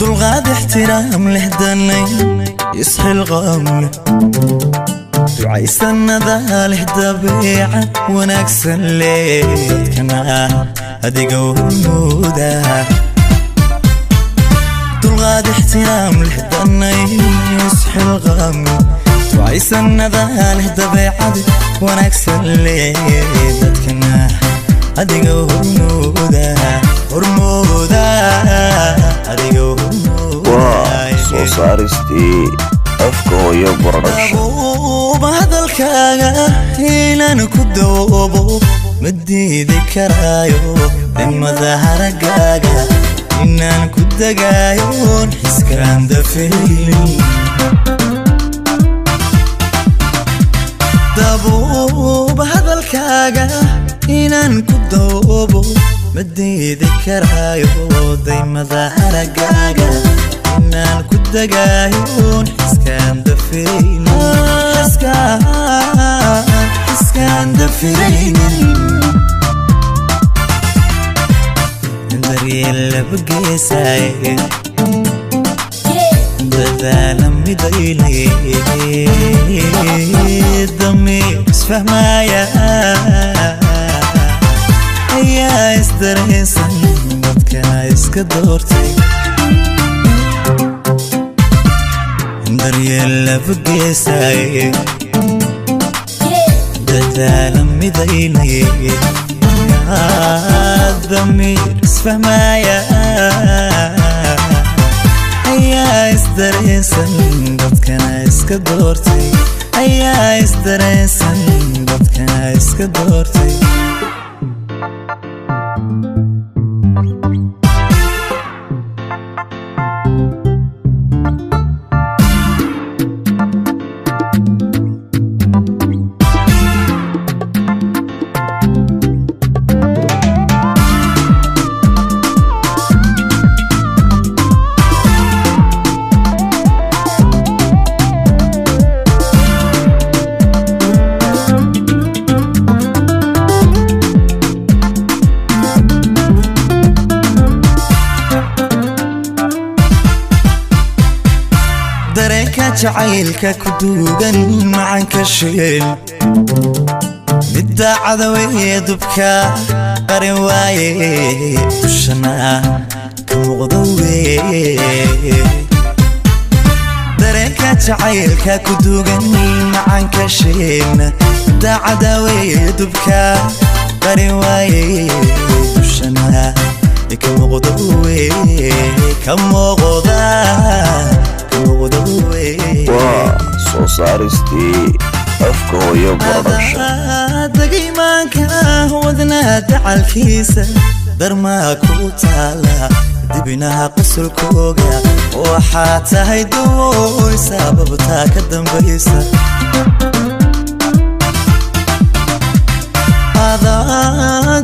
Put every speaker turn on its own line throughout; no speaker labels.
دلغاد احترام لهدني يصحي الغم دعاي سنة له دبيعة ونكس الليل كنا هدي قومودا دلغاد احترام لهدني يصحي الغم دعاي سنة له دبيعة ونكس الليل كنا هدي قومودا هرمودا هدي قومودا
soo saaristii afka hooyo baradhasha
hadalkaaga inaan ku doobo ma diidi karaayo dhimada haragaaga inaan ku dagaayoon xiskaan dafaynin dabuuba hadalkaaga inaan ku doobo ma diidi karaayo dhimada haragaaga inaan ku dagaayoon xiskaan dafiraynin daryeel laba geesaaye dadaala midaynay damiir isfahmaaya ayaa isdareensan dadkana iska doortay daryeel laba geesaaye dadaala midaynay damiir isfahmaaya ayaa isdareensan dadkana iska doortay ayaa isdareensan dadkana iska doortay dareenka jacaylka ku duugan macanka shil midda cadawee dubka qarin waaye dushana ka muuqda weye dareenka jacaylka ku duugan macanka shil midda cadawee dubka qarin waaye dushana ka muuqda weye ka muuqda
soo saaristii afka hooyo baradhasha
dagimaanka wadnaha dacalkiisa darmaa ku taala dibinaha qusulkooga waxaa tahay dawooy sababtaa ka dambaysa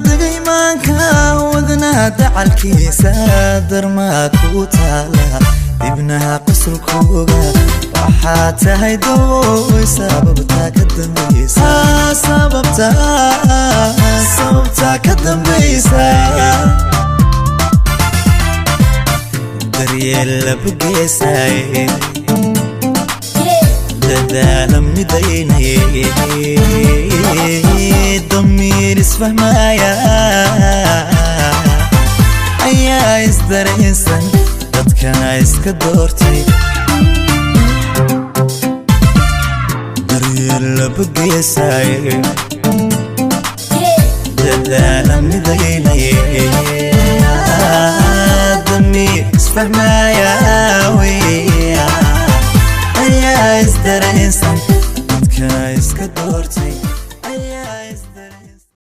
dagimaanka wadnaha dacalkiisa darmaa ku taala dibnaha qusulkooga waxaa tahay dawooy sababtaa ka dambaysa sababtaa ka dambaysa daryeel laba geesaaye dadaala midaynay damiir isfahmaaya ayaa isdareensan dadkana iska doortay daryeel laba geesaaye dadaala midaynay damiir isfahmaaya ayaa isdareensan dadkana iska doortay isdar